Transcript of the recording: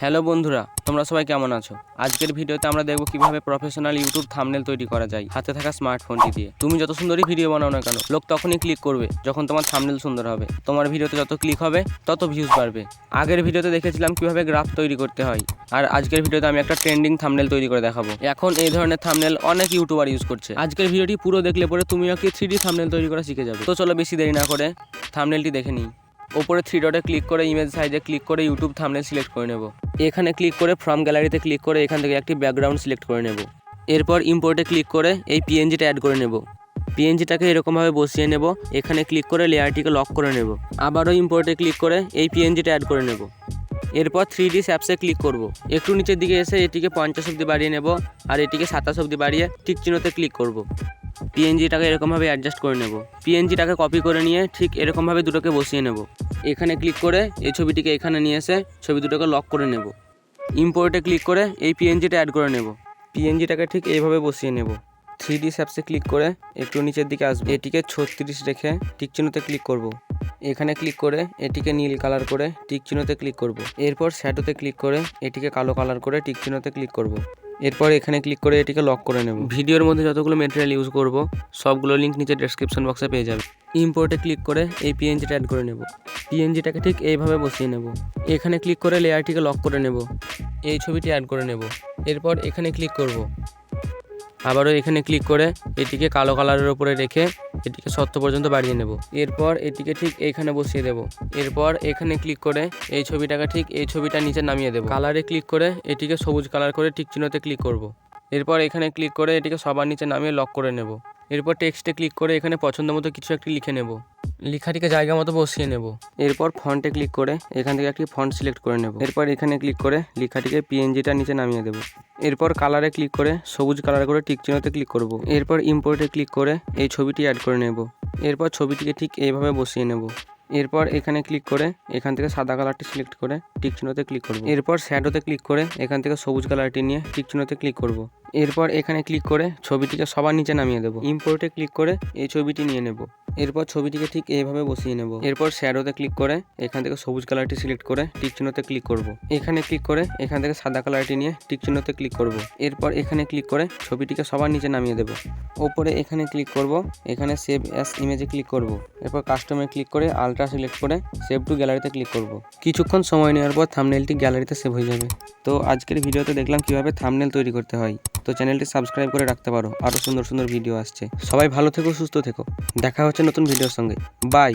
Hello বন্ধুরা, তোমরা সবাই কেমন আছো? আজকের ভিডিওতে আমরা দেখব কিভাবে প্রফেশনাল ইউটিউব থাম্বনেল তৈরি করা যায় হাতে থাকা স্মার্টফোনটি দিয়ে। তুমি যত সুন্দরই ভিডিও বানাও না কেন, লোক তখনই ক্লিক করবে যখন তোমার থাম্বনেল সুন্দর হবে। তোমার ভিডিওতে যত ক্লিক হবে তত ভিউজ বাড়বে। আগের ভিডিওতে দেখেছিলাম কিভাবে গ্রাফ তৈরি করতে হয়, আর আজকের ভিডিওতে আমি একটা ট্রেন্ডিং থাম্বনেল তৈরি করে দেখাবো। এখন এই ধরনের থাম্বনেল অনেক ইউটিউবার ইউজ করছে। আজকের ভিডিওটি পুরো দেখলে পরে তুমিও কি 3D থাম্বনেল তৈরি করা শিখে যাবে। তো চলো বেশি দেরি না করে থাম্বনেলটি দেখে নিই। ওপরে 3 ডটে ক্লিক করে ইমেজ সাইজে ক্লিক করে ইউটিউব থাম্বনেল সিলেক্ট করে নেব। এখানে ক্লিক করে ফ্রম গ্যালারিতে ক্লিক করে এখান থেকে একটি ব্যাকগ্রাউন্ড সিলেক্ট করে নেব। এরপর ইম্পোর্টে ক্লিক করে এই পিএনজিটা অ্যাড করে নেব। পিএনজিটাকে এরকমভাবে বসিয়ে নেব। এখানে ক্লিক করে লেয়ারটিকে লক করে নেব। আবারও ইম্পোর্টে ক্লিক করে এই পিএনজিটা অ্যাড করে নেব। এরপর 3D স্যাপসে ক্লিক করব। একটু নিচের দিকে এসে এটিকে 50 অবধি বাড়িয়ে নেব, আর এটিকে 27 অবধি বাড়িয়ে টিক চিহ্নতে ক্লিক করব। পিএনজিটাকে এরকমভাবে অ্যাডজাস্ট করে নেব। পিএনজিটাকে কপি করে নিয়ে ঠিক এরকমভাবে দুটোকে বসিয়ে নেব। এখানে ক্লিক করে এই ছবিটিকে এখানে নিয়ে এসে ছবি দুটোকে লক করে নেব। ইম্পোর্টে ক্লিক করে এই পিএনজিটা অ্যাড করে নেব। পিএনজিটাকে ঠিক এইভাবে বসিয়ে নেব। 3D স্যাপসে ক্লিক করে একটু নিচের দিকে আসবে। এটিকে 36 রেখে টিক চিহ্নতে ক্লিক করব। এখানে ক্লিক করে এটিকে নীল কালার করে টিক চিহ্নতে ক্লিক করব। এরপর শ্যাডোতে ক্লিক করে এটিকে কালো কালার করে টিক চিহ্নতে ক্লিক করব। এরপর এখানে ক্লিক করে এটিকে লক করে নেব। ভিডিওর মধ্যে যতগুলো ম্যাটেরিয়াল ইউজ করব সবগুলো লিঙ্ক নিচে ডেসক্রিপশন বক্সে পেয়ে যাবে। ইম্পোর্টে ক্লিক করে এই পিএনজিটা অ্যাড করে নেব। পিএনজিটাকে ঠিক এইভাবে বসিয়ে নেব। এখানে ক্লিক করে লেয়ারটিকে লক করে নেব। এই ছবিটি অ্যাড করে নেব। এরপর এখানে ক্লিক করব। আবারও এখানে ক্লিক করে এটিকে কালো কালারের উপরে রেখে এটিকে 70 পর্যন্ত বাড়িয়ে নেব। এরপর এটিকে ঠিক এইখানে বসিয়ে দেব। এরপর এখানে ক্লিক করে এই ছবিটাকে ঠিক এই ছবিটা নিচে নামিয়ে দেব। কালারে ক্লিক করে এটিকে সবুজ কালার করে টিক চিহ্নতে ক্লিক করব। এরপর এখানে ক্লিক করে এটিকে সবার নিচে নামিয়ে লক করে নেব। এরপর টেক্সটে ক্লিক করে এখানে পছন্দ মতো কিছু একটি লিখে নেব। লেখাটিকে জায়গা মতো বসিয়ে নেব। এরপর ফন্টে ক্লিক করে এখান থেকে একটি ফন্ট সিলেক্ট করে নেব। এরপর এখানে ক্লিক করে লেখাটিকে পিএনজিটা নিচে নামিয়ে দেব। এরপর কালারে ক্লিক করে সবুজ কালার করে টিক চিহ্নতে ক্লিক করব। এরপর ইম্পোর্টে ক্লিক করে এই ছবিটি অ্যাড করে নেব। এরপর ছবিটিকে ঠিক এইভাবে বসিয়ে নেব। এরপর এখানে ক্লিক করে এখান থেকে সাদা কালারটি সিলেক্ট করে টিক চিহ্নতে ক্লিক করব। এরপর শ্যাডোতে ক্লিক করে এখান থেকে সবুজ কালারটি নিয়ে টিক চিহ্নতে ক্লিক করব। এরপর এখানে ক্লিক করে ছবিটিকে সবার নিচে নামিয়ে দেব। ইম্পোর্টে ক্লিক করে এই ছবিটি নিয়ে নেব। এরপর ছবিটিকে ঠিক এইভাবে বসিয়ে নেব। এরপর শ্যাডোতে ক্লিক করে এখান থেকে সবুজ কালারটি সিলেক্ট করে টিক চিহ্নতে ক্লিক করব। এখানে ক্লিক করে এখান থেকে সাদা কালারটি নিয়ে টিক চিহ্নতে ক্লিক করব। এরপর এখানে ক্লিক করে ছবিটিকে সবার নিচে নামিয়ে দেব। ওপরে এখানে ক্লিক করব। এখানে সেভ অ্যাজ ইমেজে ক্লিক করব। এরপর কাস্টমে ক্লিক করে আলট্রা সিলেক্ট করে সেভ টু গ্যালারিতে ক্লিক করব। কিছুক্ষণ সময় নেওয়ার পর থাম্বনেলটি গ্যালারিতে সেভ হয়ে যাবে। তো আজকের ভিডিওতে দেখলাম কিভাবে থাম্বনেল তৈরি করতে হয়। তো চ্যানেলটি সাবস্ক্রাইব করে রাখতে পারো, আরও সুন্দর সুন্দর ভিডিও আসছে। সবাই ভালো থেকো, সুস্থ থেকো। দেখা হচ্ছে নতুন ভিডিওর সঙ্গে। বাই।